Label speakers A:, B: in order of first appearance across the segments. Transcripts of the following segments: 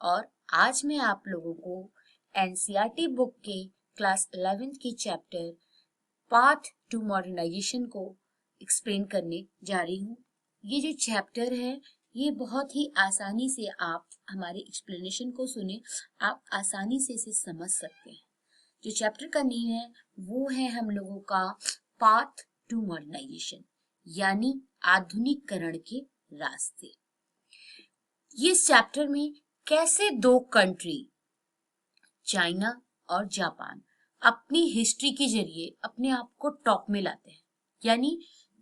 A: और आज मैं आप लोगों को एनसीईआरटी बुक के क्लास 11th के चैप्टर पाथ टू मॉडर्नाइजेशन को एक्सप्लेन करने जा रही हूँ। ये जो चैप्टर है ये बहुत ही आसानी से आप हमारे एक्सप्लेनेशन को सुने, आप आसानी से इसे समझ सकते हैं। जो चैप्टर का नेम है वो है हम लोगों का पाथ टू मॉडर्नाइजेशन, यानी आधुनिकीकरण के रास्ते। ये चैप्टर में कैसे दो कंट्री चाइना और जापान अपनी हिस्ट्री के जरिए अपने आप को टॉप में लाते हैं, यानी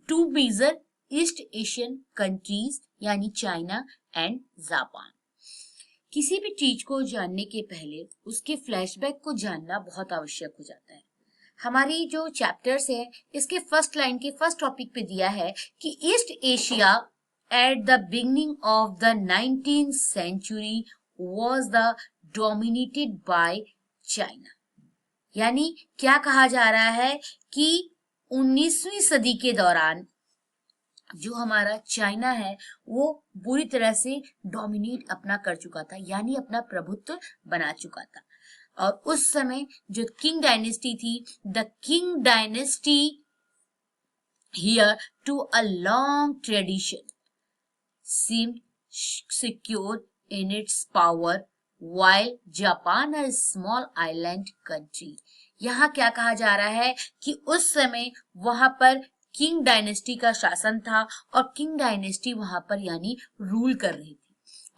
A: two major East Asian countries यानी चाइना एंड जापान। किसी भी चीज को जानने के पहले उसके फ्लैशबैक को जानना बहुत आवश्यक हो जाता है। हमारी जो चैप्टर्स है इसके फर्स्ट लाइन के फर्स्ट टॉपिक पे दिया है कि east Asia at the beginning of the 19th century was the dominated by China। यानी क्या कहा जा रहा है कि 19वीं सदी के दौरान जो हमारा चाइना है वो बुरी तरह से डोमिनेट अपना कर चुका था, यानी अपना प्रभुत्व बना चुका था। और उस समय जो किंग डायनेस्टी थी, the king dynasty here to a long tradition seemed secure in its power while Japan a small island country। यहाँ क्या कहा जा रहा है कि उस समय वहां पर किंग डायनेस्टी का शासन था और किंग डायनेस्टी वहां पर यानी रूल कर रही थी,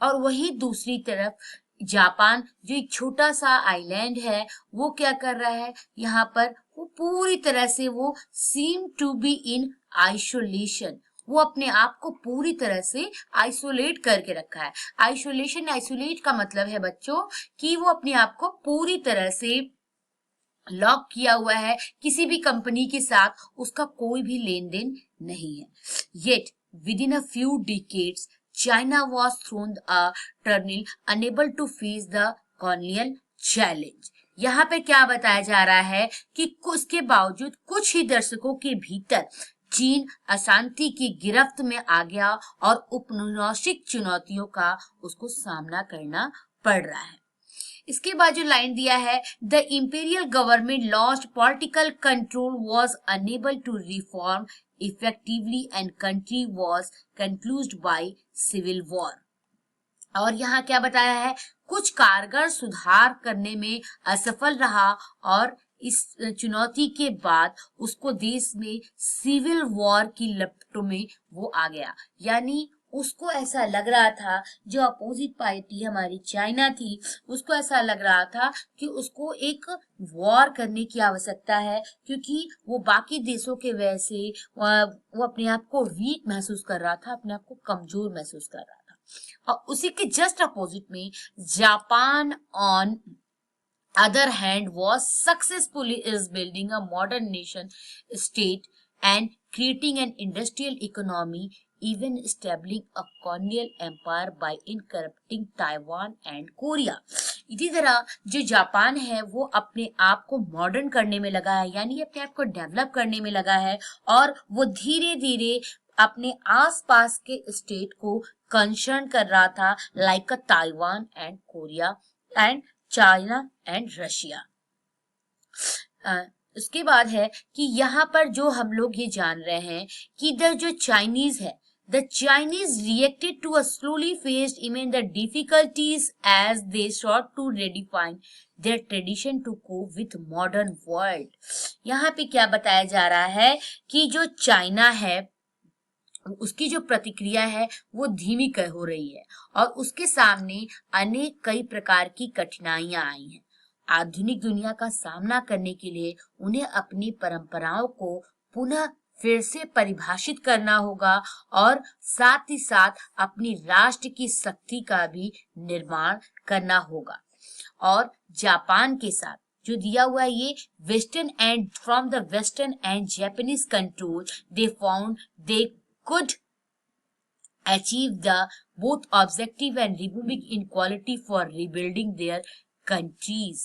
A: और वही दूसरी तरफ जापान जो एक छोटा सा आइलैंड है वो क्या कर रहा है, यहाँ पर वो पूरी तरह से वो seem to be in isolation, वो अपने आप को पूरी तरह से आइसोलेट करके रखा है। आइसोलेट का मतलब है बच्चों कि वो अपने आप को पूरी तरह से लॉक किया हुआ है, किसी भी कंपनी के साथ उसका कोई भी लेन देन नहीं है। Yet with in a few decades China was thrown a turmoil, unable to face the colonial challenge। यहाँ पे क्या बताया जा रहा है कि उसके बावजूद कुछ ही दशकों के भीतर चीन अशांति की गिरफ्त में आ गया और औपनिवेशिक चुनौतियों का उसको सामना करना पड़ रहा है। इसके बाद जो लाइन दिया है, the imperial government lost political control was unable to reform effectively and country was concluded by civil war. और यहाँ क्या बताया है, कुछ कारगर सुधार करने में असफल रहा और इस चुनौती के बाद उसको देश में सिविल वॉर की लपटों में वो आ गया। यानी उसको ऐसा लग रहा था, जो अपोजिट पार्टी हमारी चाइना थी, उसको ऐसा लग रहा था कि उसको एक वॉर करने की आवश्यकता है, क्योंकि वो बाकी देशों के वजह से वो अपने आप को वीक महसूस कर रहा था, अपने आप को कमजोर महसूस कर रहा था। और उसी के जस्ट अपोजिट में Japan on other hand was successfully is building a modern nation state and creating an industrial economy, even establishing a colonial empire by incorporating Taiwan and Korea। इसी तरह जो जापान है वो अपने आप को मॉडर्न करने में लगा है, यानी अपने आप को डेवलप करने में लगा है, और वो धीरे धीरे अपने आसपास के स्टेट को कंसर्न कर रहा था, like Taiwan and Korea and China and Russia. उसके बाद है कि यहाँ पर जो हम लोग ये जान रहे हैं कि जो चाइनीज है, the Chinese reacted to a slowly faced even the difficulties as they sought to redefine their tradition to cope with modern world। यहाँ पे क्या बताया जा रहा है कि जो चाइना है उसकी जो प्रतिक्रिया है वो धीमी हो रही है और उसके सामने अनेक कई प्रकार की कठिनाइयां आई हैं। आधुनिक दुनिया का सामना करने के लिए उन्हें अपनी परंपराओं को पुनः फिर से परिभाषित करना होगा और साथ ही साथ अपनी राष्ट्र की शक्ति का भी निर्माण करना होगा। और जापान के साथ जो दिया हुआ है ये western and from the western and Japanese control they found they could achieve the both objective and removing inequality for rebuilding their countries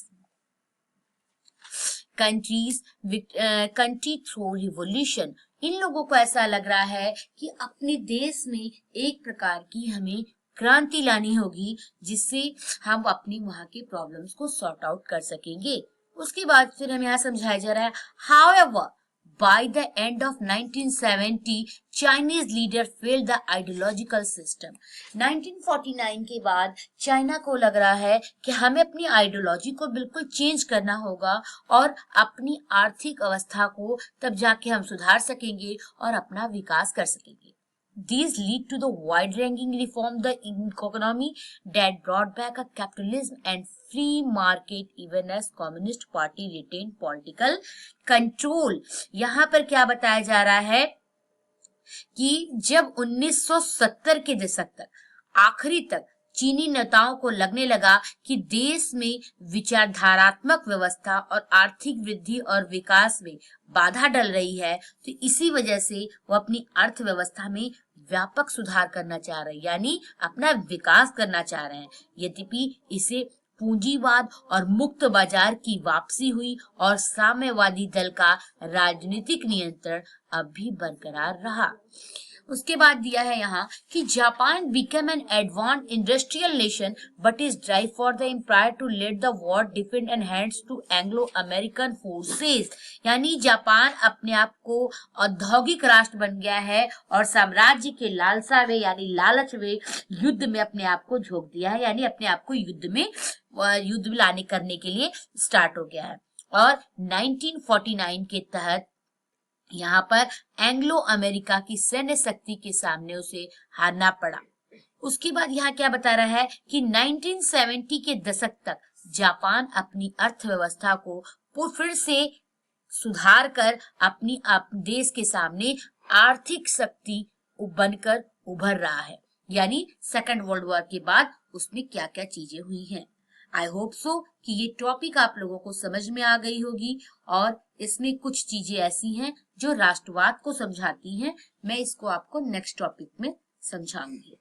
A: country through revolution। इन लोगों को ऐसा लग रहा है कि अपने देश में एक प्रकार की हमें क्रांति लानी होगी, जिससे हम अपनी वहां के प्रॉब्लम्स को सॉर्ट आउट कर सकेंगे। उसके बाद फिर हमें यहाँ समझाया जा रहा है, however by the end of 1970 Chinese leader failed the ideological system। 1949 के बाद चाइना को लग रहा है कि हमें अपनी आइडियोलॉजी को बिल्कुल चेंज करना होगा और अपनी आर्थिक अवस्था को तब जाके हम सुधार सकेंगे और अपना विकास कर सकेंगे। These lead to the wide-ranging reform the economy that brought back a capitalism and free market even as Communist Party retained political control। यहाँ पर क्या बताया जा रहा है कि जब 1970 के दशक तक आखिरी तक चीनी नेताओं को लगने लगा कि देश में विचारधारात्मक व्यवस्था और आर्थिक वृद्धि और विकास में बाधा डल रही है, तो इसी वजह से वो अपनी अर्थव्यवस्था में व्यापक सुधार करना चाह रहे हैं, यानी अपना विकास करना चाह रहे हैं। यद्यपि इसे पूंजीवाद और मुक्त बाजार की वापसी हुई और साम्यवादी दल का राजनीतिक नियंत्रण अब भी बरकरार रहा। उसके बाद दिया है यहाँ कि Japan become an advanced industrial nation but is drive for the empire to let the war defend and hands to Anglo American forces. यानी जापान अपने आप को औद्योगिक राष्ट्र बन गया है और साम्राज्य के लालसा में यानी लालच में युद्ध में अपने आप को झोंक दिया है, यानी अपने आप को युद्ध में लाने करने के लिए स्टार्ट हो गया है। और 1949 के तहत यहाँ पर एंग्लो अमेरिका की सैन्य शक्ति के सामने उसे हारना पड़ा। उसके बाद यहाँ क्या बता रहा है कि 1970 के दशक तक जापान अपनी अर्थव्यवस्था को फिर से सुधार कर अपनी देश के सामने आर्थिक शक्ति बनकर उभर रहा है। यानी सेकेंड वर्ल्ड वॉर के बाद उसमें क्या क्या चीजें हुई हैं। आई होप सो कि ये टॉपिक आप लोगों को समझ में आ गई होगी और इसमें कुछ चीजें ऐसी हैं जो राष्ट्रवाद को समझाती हैं। मैं इसको आपको नेक्स्ट टॉपिक में समझाऊंगी।